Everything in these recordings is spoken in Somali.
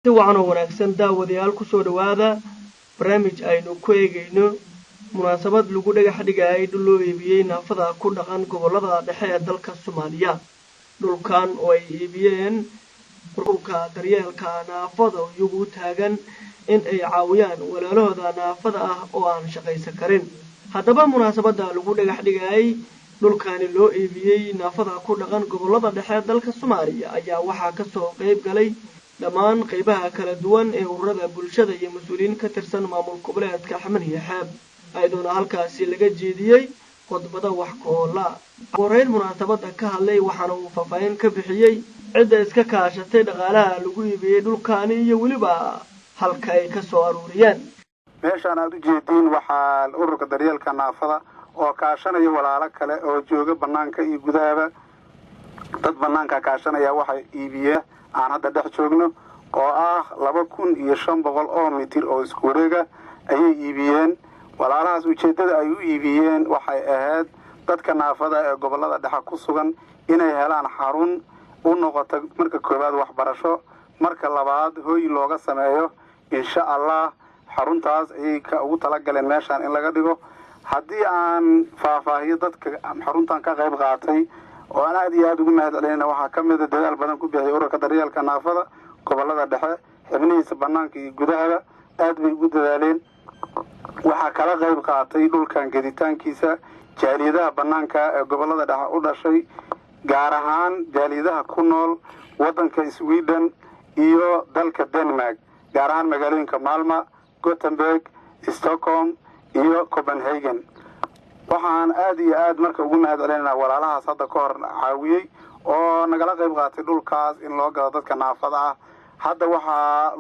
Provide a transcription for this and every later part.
si wacan oo wanaagsan daawadayaal ku soo dhawaada barnaamij aynu ku eegayno munaasabad lagu dhagax dhigay dhul loo iibiyey naafada ku dhaqan gobolada dhexe ee dalka Soomaaliya. Dhulkan oo ay iibiyeen ururka daryeelka naafada iyagu taagan in ay caawiyaan walaalahooda naafada ah oo aan shaqaysan karin. Haddaba munaasabada lagu dhagax dhigay dhulkan loo iibiyey naafada ku dhaqan gobolada dhexe ee dalka Soomaaliya ayaa waxaa ka soo qayb galay dhammaan qaybaha kala duwan ee ururada bulshada iyo mas'uuliyiin ka tirsan maamul goboleedka Xaman iyo Xeeb ayaduna halkaasi laga jeediyey khudbada wax koola horeyn munaasabada ka hadlay waxaana uu faahfaahin ka bixiyey cidda iska kaashatay dhaqaalaha lagu iibiyey dhulkan iyo weliba halka ay ka soo aruuriyeen. meeshaan aad u jeedin waxaa ururka daryeelka naafada oo kaashanaya walaalo kale oo jooga banaanka iyo gudaha dad banaanka kaashanaya waxay iibiyeen aan hadda dhex joogno oo ah 2500 oo mitir oo isku wareega ayay iibiyeen. walaalahaas ujeedada ay u iibiyeen waxay ahayd dadka naafada ee gobolada dhexe ku sugan inay helaan xarun u noqoto marka koobaad waxbarasho marka labaad hooy looga sameeyo insha Allah xaruntaas ay ka ugu tala galeen meeshaan in laga dhigo. haddii aan faahfaahiyo dadka xaruntan ka qayb qaatay oo aan aad iyo aad ugu mahadcelinayna waxaa ka mid ah dadaal badan ku bixiyay ururka daryeelka naafada gobolada dhexe xubnihiisa banaanka iyo gudaha aad bay ugu dadaaleen. waxaa kala qayb qaatay dhulkan geditaankiisa jaaliyadaha banaanka ee gobolada dhexe u dhashay gaar ahaan jaaliyadaha ku nool wadanka Sweden iyo dalka Denmark gaar ahaan magaalooyinka Malmö, Gothenburg, Stockholm iyo Copenhagen. waxaan aad iyo aad marka ugu mahadcelinaynaa walaalahaas hadda ka hor caawiyey oo nagala qayb qaatay dhulkaas in loo gado dadka naafada ah. hadda waxaa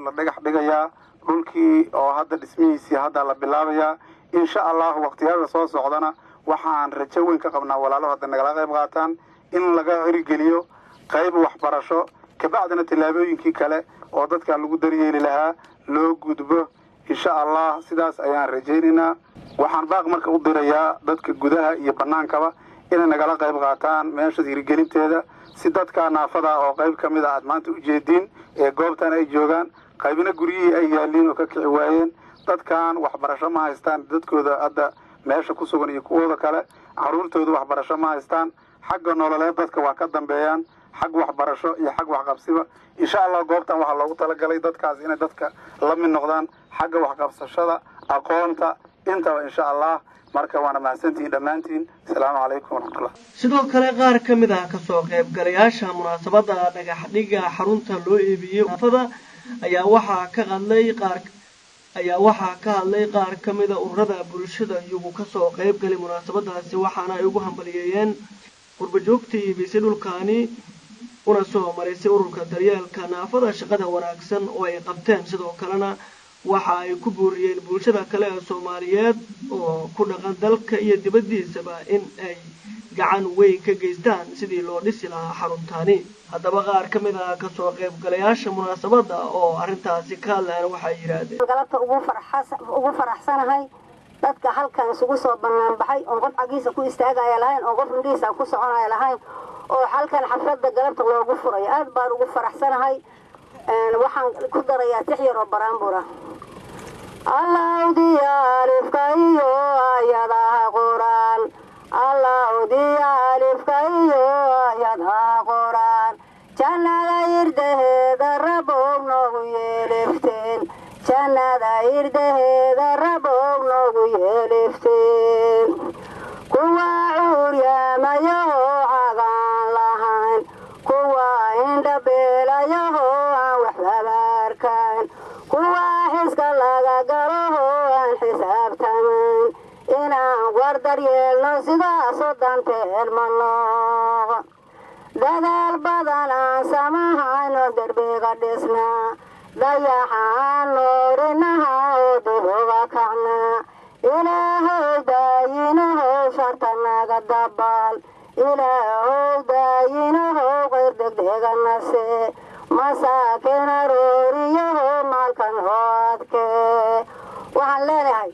la dhagax dhigayaa dhulkii oo hadda dhismihiisii hadda la bilaabayaa insha Allah waqtiyada soo socdana waxaan rajo weyn ka qabnaa walaalaha hadda nagala qayb qaataan in laga hirgeliyo qayb waxbarasho kabacdina tilaabooyinkii kale oo dadka lagu daryeeli lahaa loo gudbo insha Allah. sidaas ayaan rajaynaynaa. waxaan baaq marka u dirayaa dadka gudaha iyo banaankaba inay nagala qayb qaataan meesha hirgelinteeda si dadka naafada oo qayb kamid ah maanta u jeedin ee goobtan ay joogaan qaybina guriyihii ay yaaliin oo ka kici waayeen dadkan waxbarasho ma haystaan dadkooda hadda meesha ku sugan iyo kuwooda kale caruurtooda waxbarasho ma haystaan xagga nololeed dadka waa ka dambeeyaan xag waxbarasho iyo xag waxqabsiba insha Allah goobtan waxa loogu tala galay dadkaas inay dadka la mid noqdaan xagga waxqabsashada aqoonta intaba insha Allah. marka waana mahadsantiin dhamaantiin. assalaamu calaykum warahmatullaah. sidoo kale qaar ka mid ah ka soo qayb galayaasha munaasabada dhagax dhiga xarunta loo iibiyey naafada ayaa waxaa ka hadlay qaar ka mid ah ururada bulshada iyagu ka soo qayb galay munaasabadaasi waxaana ay ugu hambalyeeyeen qurbajoogtii iibisay dhulkaani una soo marisay ururka daryeelka naafada shaqada wanaagsan oo ay qabteen. sidoo kalena waxa ay ku buuriyeen bulshada kale ee Soomaaliyeed oo ku dhaqan dalka iyo dibaddiisaba in ay gacan weyn ka geystaan sidii loo dhisi lahaa xaruntaani. haddaba qaar ka mid ah ka soo qayb galayaasha munaasabada oo arrintaasi ka hadlayna waxay yiraahdeen galabta ugu faraxsanahay dadka halkan isugu soo banaan baxay oo qof cagiisa ku istaagaya lahayn oo qof indhiisa ku soconaya lahayn oo halkan xafladda galabta loogu furay aad baan ugu faraxsanahay. waxaan ku darayaa tixyaro baraanbura Allah diyaarifka iyo ayadaha quraan Allah diyaarifka iyo ayadaha quraan jannada irdaheeda rabow noogu yeelifteen jannada irdaheeda rabow noogu yeelifteen kuwa cuuryaamayo cagaan lahayn kuwa indhabeelayo aan waxba arkaan kuwa xiska laga galo aan xisaabtamaan inaan wardar yeelno sidaasoo danteen ma nooqo dadaal badan aan samahayno derbiga dhisnaa dayaxaan noorinaha oo dib uga kacnaa ilaahow daayinahow sharta naga dabaal ilaahow daayinahow qayr degdega nase masaakin arooriyahow maalkan hoodkee. waxaan leenahay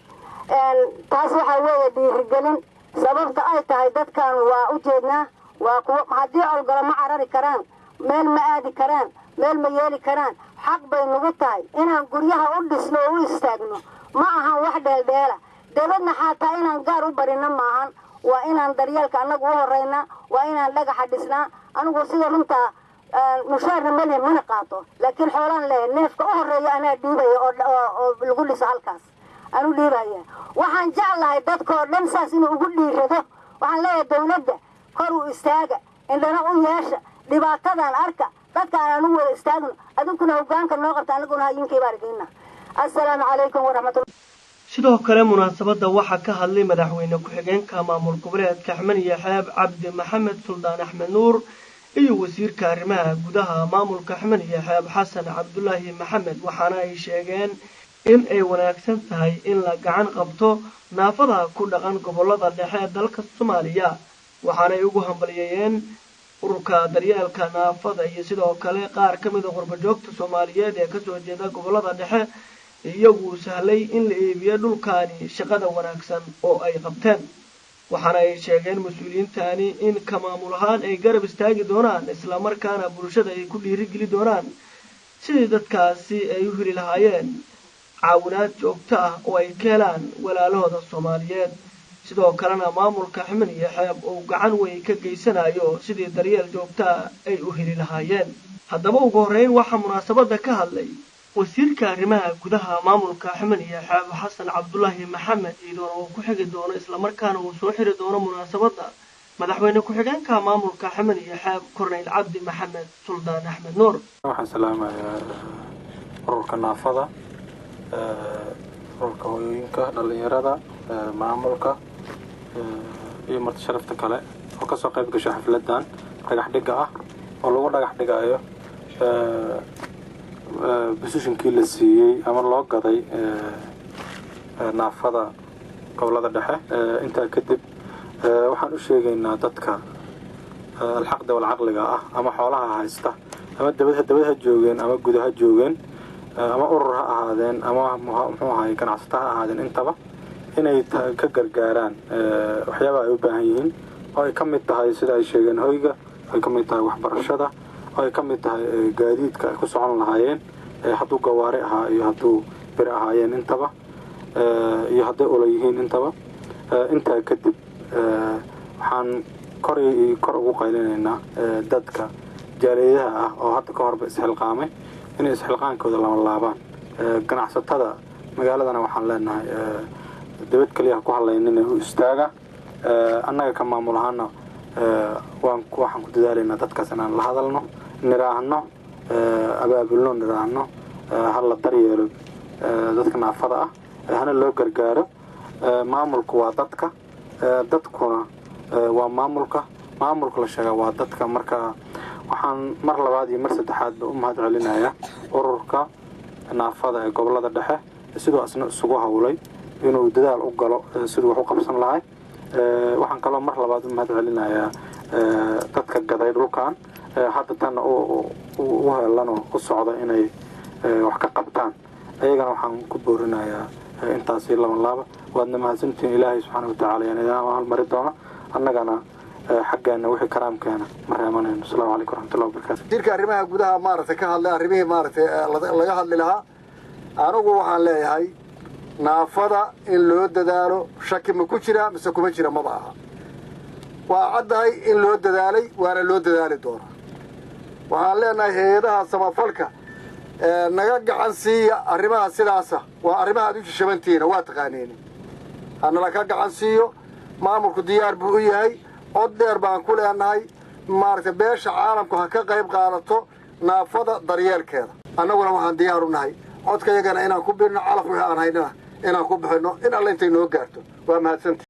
taas waxaa weeye dhiirigelin sababta ay tahay dadkan waa u jeednaa waa kuwa haddii olgalo ma carari karaan meel ma aadi karaan meel ma yeeli karaan xaq bay nagu tahay inaan guryaha u dhisno oo u istaagno ma ahan wax dheeldheela dawladna xataa inaan gaar u barino maahan waa inaan daryeelka annagu u horeyna waa inaan dhagaxa dhisnaa anigu sida runtaa mushaarna malihin mana qaato laakiin xoolaan leeyahay neefka u horeeya anaa dhiibaya oo lagu dhiso halkaas anu dhiibaya waxaan jeclahay dadkoo dhan saas inuu ugu dhiirado waxaan leeyahay dawladda kor u istaaga indhana u yeesha dhibaatadan arka dadka aan u wada istaagno adinkuna hoggaanka noo qabta anaguna hayinkii baarigayna assalaamu calaykum waraxmatullahi sidoo kale munaasabadda waxaa ka hadlay madaxweyne ku-xigeenka maamul goboleedka Axmed Yaxaab Cabdi Maxamed Suldaan Axmed Nuur iyo wasiirka arrimaha gudaha maamulka Axmed Yaxaab Xasan Cabdullaahi Maxamed waxaana ay sheegeen in ay wanaagsan tahay in la gacan qabto naafada ku dhaqan gobolada dhexe ee dalka Soomaaliya waxaana ay ugu hambalyeeyeen ururka daryeelka naafada iyo sidoo kale qaar ka mid ah qurbo-joogta Soomaaliyeed ee ka soo jeeda gobolada dhexe iyagu sahlay in la iibiyo dhulkaani shaqada wanaagsan oo ay qabteen waxaana ay sheegeen mas'uuliyiintani in ka maamul ahaan ay garab istaagi doonaan isla markaana bulshada ay ku dhiirigeli doonaan sidii dadkaasi ay u heli lahaayeen caawinaad joogto ah oo ay ka helaan walaalahooda Soomaaliyeed sidoo kalena maamulka Axmed Yaxaab oo gacan weyn ka geysanayo sidii daryeel joogto ah ay u heli lahaayeen haddaba ugu horeyn waxaa munaasabadda ka hadlay wasiirka arrimaha gudaha maamulka Axmed Yaxaab Xasan Cabdullaahi Maxamed idoon oo ku xigi doono isla markaana uu soo xiri doono munaasabadda madaxweyne ku-xigeenka maamulka Axmed Yaxaab Korneyl Cabdi Maxamed Suldaan Axmed Nuur waxaan salaamayaa ururka naafada ururka hooyooyinka dhalinyarada maamulka iyo marti sharafta kale oo ka soo qayb gashay xafladan dhagax dhiga ah oo lagu dhagax dhigayo positionkii la siiyey ama loo gaday naafada gobolada dhexe intaa kadib waxaan u sheegaynaa dadka alxaqda wal caqliga ah ama xoolaha haysta ama dabadaha joogeen ama gudaha joogeen ama urur ha ahaadeen ama muxuu ahaay ganacsato ha ahaadeen intaba inay ka gargaaraan waxyaaba ay u baahan yihiin oo ay ka mid tahay sida ay sheegeen hoyga ay ka mid tahay waxbarashada oo ay ka mid tahay gaadiidka ay ku socon lahaayeen hadduu gawaari ahaa iyo hadduu bir ahaayeen intaba iyo hadday ula yihiin intaba intaa kadib waxaan kor ugu qaylinaynaa dadka jaaliyadaha ah oo hadda ka horba isxilqaamay inay isxilqaankooda lama laabaan ganacsatada magaaladana waxaan leenahay dawlad kaliya ku hadlaynin u istaaga annaga ka maamul ahaana waxaan ku dadaalaynaa dadkaas inaan la hadalno niraahno abaabulno niraahno hal la daryeelo dadka naafada ah hana loo gargaaro maamulku waa dadka dadkuna waa maamulka la sheega waa dadka marka waxaan mar labaad iyo mar saddexaadba u mahad celinayaa ururka naafada ee gobolada dhexe sidoo asna isugu hawlay inuu dadaal u galo sidoo wax u qabsan lahay waxaan kaloo mar labaad u mahad celinayaa dadka gaday dhulkan hadda tan u heelano u socda inay wax ka qabtaan ayagana waxaan ku boorinayaa intaasi laban waadna mahadsantiin ilaahay subxaanahu watacaala inaan halmari doono annagana xaggeena wixii karaamkeena ma reemanayno asalaamu calaykum waraxmatullahi wabarakaatu wasiirka arrimaha gudaha maaragtay ka hadlay arrimihii maaragtay laga hadli lahaa anigu waxaan leeyahay naafada in loo dadaalo shaki ma ku jira mise kuma jira maba aha waa caddahay in loo dadaalay waana loo dadaali doonaa waxaan leenahay hay-adaha samafalka naga gacan siiya arrimaha sidaasa waa arrimaha aad u jishabantihiina waa taqaaniini hanala ka gacan siiyo maamulku diyaar buu u yahay cod dheer baan ku leenahay maaragtay beesha caalamku ha ka qayb qaadato naafada daryeelkeeda annaguna waxaan diyaar u nahay codkayagana inaan ku birno calaf wixii aan haynana inaan ku bixinno in alle intay noo gaarto waa mahadsantii